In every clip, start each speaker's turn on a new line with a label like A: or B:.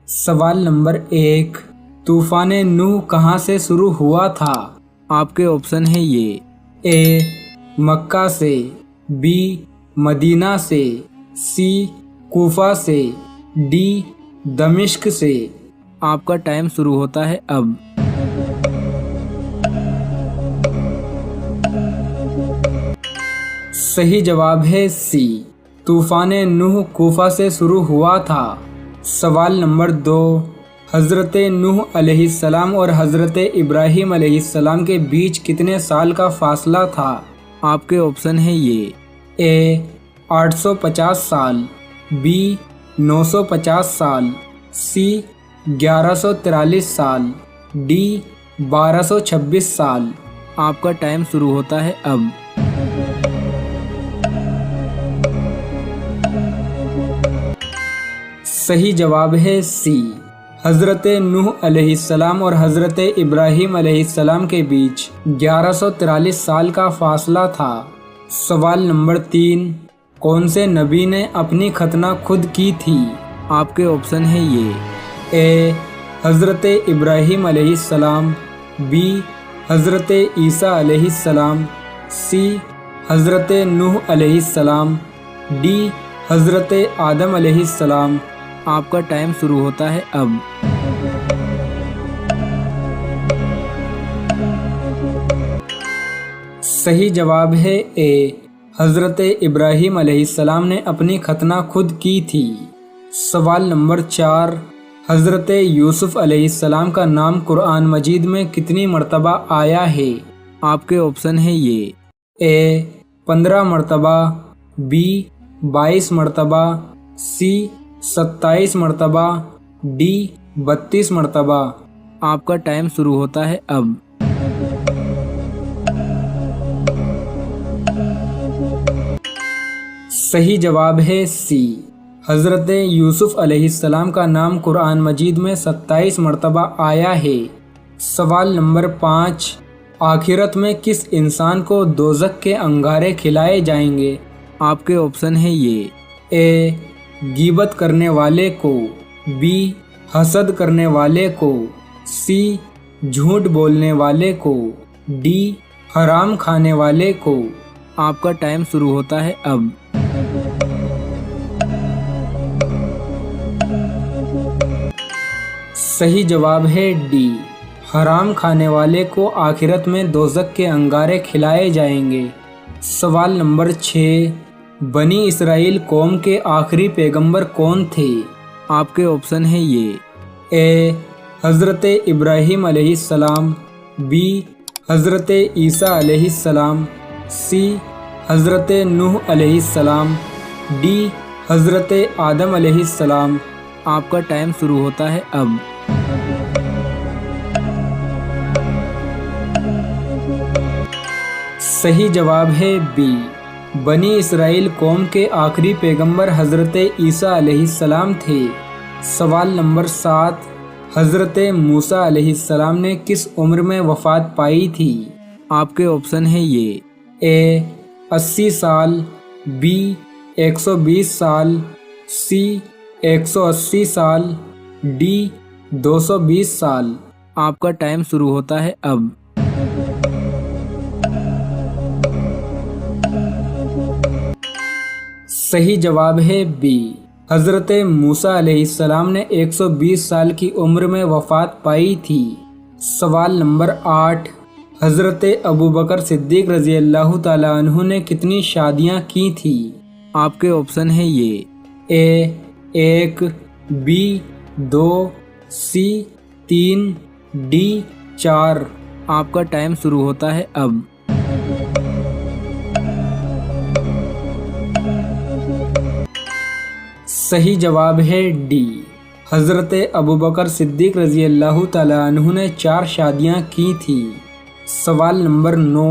A: सवाल नंबर 1, तूफान नूह कहाँ से शुरू हुआ था? आपके ऑप्शन है ये। ए मक्का से, बी मदीना से, सी कूफा से, डी दमिश्क से। आपका टाइम शुरू होता है अब। सही जवाब है सी, तूफान नूह कूफा से शुरू हुआ था। सवाल नंबर 2, हज़रत नूह अलैहिस्सलाम और हज़रत इब्राहीम अलैहिस्सलाम के बीच कितने साल का फासला था? आपके ऑप्शन है ये। ए 850 साल, बी 950 साल, सी 1143 साल, डी 1226 साल। आपका टाइम शुरू होता है अब। सही जवाब है सी, हज़रत नूह अलैहिस्सलाम और हज़रत इब्राहीम अलैहिस्सलाम के बीच 1143 साल का फासला था। सवाल नंबर 3, कौन से नबी ने अपनी खतना खुद की थी? आपके ऑप्शन है ये। ए हज़रत इब्राहीम अलैहिस्सलाम, बी हज़रत ईसा अलैहिस्सलाम, सी हज़रत नूह अलैहिस्सलाम, डी हज़रत आदम अलैहिस्सलाम। आपका टाइम शुरू होता है अब। सही जवाब है ए, हज़रत इब्राहीम अलैहिस्सलाम ने अपनी खतना खुद की थी। सवाल नंबर 4, हज़रत यूसुफ अलैहिस्सलाम का नाम कुरान मजीद में कितनी मर्तबा आया है? आपके ऑप्शन है ये। ए 15 मर्तबा, बी 22 मर्तबा, सी 27 मर्तबा, डी 32 मर्तबा। आपका टाइम शुरू होता है अब। सही जवाब है सी, हज़रत यूसुफ अलैहिस्सलाम का नाम कुरान मजीद में 27 मर्तबा आया है। सवाल नंबर 5, आखिरत में किस इंसान को दोज़ख के अंगारे खिलाए जाएंगे? आपके ऑप्शन है ये। ए गीबत करने वाले को, बी हसद करने वाले को, सी झूठ बोलने वाले को, डी हराम खाने वाले को। आपका टाइम शुरू होता है अब। सही जवाब है डी, हराम खाने वाले को आखिरत में दोज़ख के अंगारे खिलाए जाएंगे। सवाल नंबर 6, बनी इसराइल कौम के आखिरी पैगंबर कौन थे? आपके ऑप्शन है ये। ए हज़रत इब्राहीम अलैहिस्सलाम, बी हज़रत ईसा अलैहिस्सलाम, सी हज़रत नूह अलैहिस्सलाम, डी हज़रत आदम अलैहिस्सलाम। आपका टाइम शुरू होता है अब। सही जवाब है बी, बनी इसराइल कौम के आखिरी पैगंबर हज़रत ईसा अलैहिस्सलाम थे। सवाल नंबर 7, हज़रत मूसा अलैहिस्सलाम ने किस उम्र में वफ़ात पाई थी? आपके ऑप्शन है ये। ए 80 साल, बी 120 साल, सी 180 साल, डी 220 साल। आपका टाइम शुरू होता है अब। सही जवाब है बी, हज़रत मूसा अलैहिस्सलाम ने 120 साल की उम्र में वफ़ात पाई थी। सवाल नंबर 8, हज़रत अबू बकर सिद्दीक़ रज़ी अल्लाह ताला अन्हु ने कितनी शादियां की थी? आपके ऑप्शन है ये। ए 1, बी 2, सी 3, डी 4। आपका टाइम शुरू होता है अब। सही जवाब है डी, हज़रत अबू बकर सिद्दीक़ रज़ी अल्लाह ताला अन्हु ने 4 शादियां की थी। सवाल नंबर 9,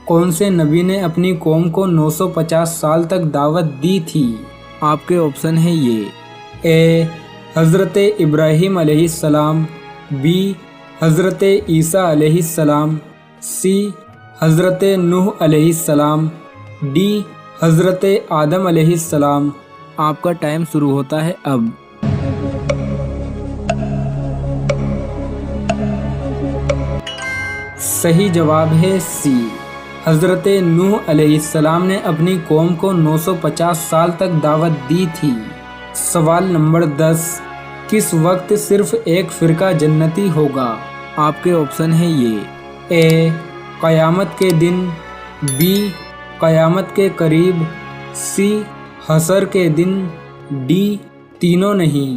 A: कौन से नबी ने अपनी कौम को 950 साल तक दावत दी थी? आपके ऑप्शन है ये। ए हज़रत इब्राहीम अलैहिस्सलाम, बी हज़रत ईसा अलैहिस्सलाम, सी हज़रत नूह अलैहिस्सलाम, डी हज़रत आदम अलैहिस्सलाम। आपका टाइम शुरू होता है अब। صحیح جواب ہے سی۔ حضرت نوح علیہ السلام نے اپنی قوم کو 950 سال تک دعوت دی تھی۔ سوال نمبر 10، کس وقت صرف ایک فرقہ جنتی ہوگا؟ آپ کے آپشن ہیں یہ: اے قیامت کے دن، بی قیامت کے قریب، سی حشر کے دن، ڈی تینوں نہیں۔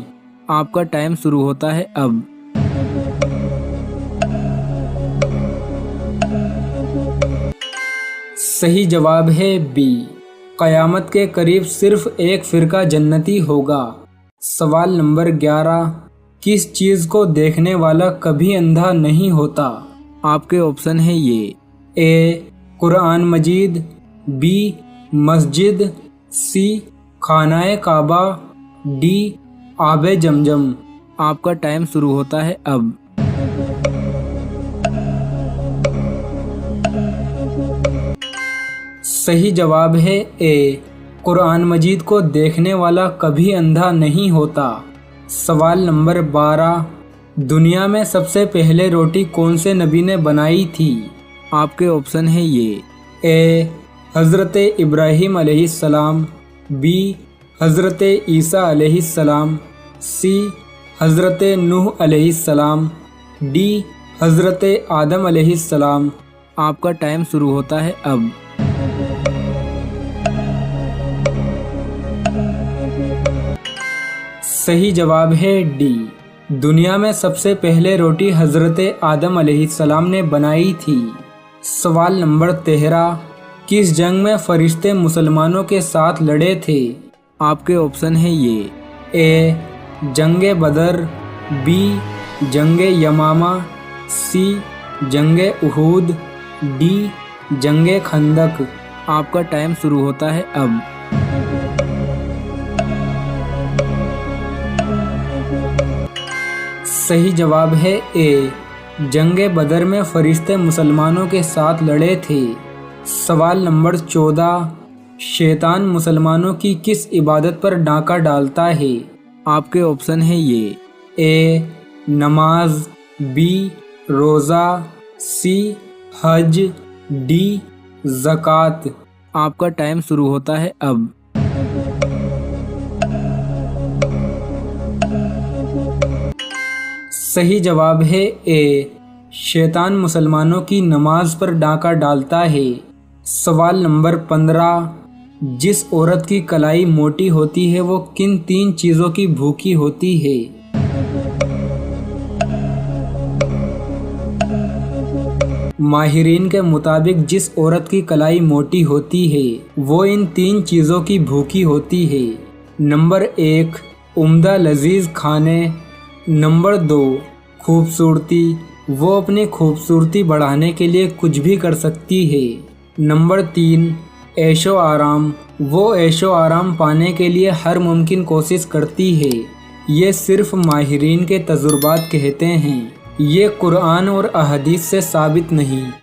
A: آپ کا ٹائم شروع ہوتا ہے اب۔ صحیح جواب ہے بی، قیامت کے قریب صرف ایک فرقہ جنتی ہوگا۔ سوال نمبر 11، کس چیز کو دیکھنے والا کبھی اندھا نہیں ہوتا؟ آپ کے آپشن ہیں یہ: اے قرآن مجید، بی مسجد، سی خانہ کعبہ، ڈی آب زمزم۔ آپ کا ٹائم شروع ہوتا ہے اب۔ صحیح جواب ہے اے، قرآن مجید کو دیکھنے والا کبھی اندھا نہیں ہوتا۔ سوال نمبر 12، دنیا میں سب سے پہلے روٹی کون سے نبی نے بنائی تھی؟ آپ کے آپشن ہیں یہ: اے حضرت ابراہیم علیہ السلام، بی حضرت عیسیٰ علیہ السلام، سی حضرت نوح علیہ السلام، ڈی حضرت آدم علیہ السلام۔ آپ کا ٹائم شروع ہوتا ہے اب۔ صحیح جواب ہے ڈی، دنیا میں سب سے پہلے روٹی حضرت آدم علیہ السلام نے بنائی تھی۔ سوال نمبر 13، کس جنگ میں فرشتے مسلمانوں کے ساتھ لڑے تھے؟ آپ کے آپشن ہیں یہ: اے جنگ بدر، بی جنگ یمامہ، سی جنگ احد، ڈی جنگ خندق۔ آپ کا ٹائم شروع ہوتا ہے اب۔ صحیح جواب ہے اے، جنگ بدر میں فرشتے مسلمانوں کے ساتھ لڑے تھے۔ سوال نمبر 14، شیطان مسلمانوں کی کس عبادت پر ڈاکہ ڈالتا ہے؟ آپ کے آپشن ہیں یہ: اے نماز، بی روزہ، سی حج، ڈی زکوٰۃ۔ آپ کا ٹائم شروع ہوتا ہے اب۔ صحیح جواب ہے اے، شیطان مسلمانوں کی نماز پر ڈاکہ ڈالتا ہے۔ سوال نمبر 15، جس عورت کی کلائی موٹی ہوتی ہے وہ کن 3 چیزوں کی بھوکی ہوتی ہے؟ ماہرین کے مطابق جس عورت کی کلائی موٹی ہوتی ہے وہ ان 3 چیزوں کی بھوکی ہوتی ہے۔ نمبر 1، عمدہ لذیذ کھانے۔ نمبر 2، خوبصورتی، وہ اپنی خوبصورتی بڑھانے کے لیے کچھ بھی کر سکتی ہے۔ نمبر 3، عیش و آرام، وہ عیش و آرام پانے کے لیے ہر ممکن کوشش کرتی ہے۔ یہ صرف ماہرین کے تجربات کہتے ہیں، یہ قرآن اور احادیث سے ثابت نہیں۔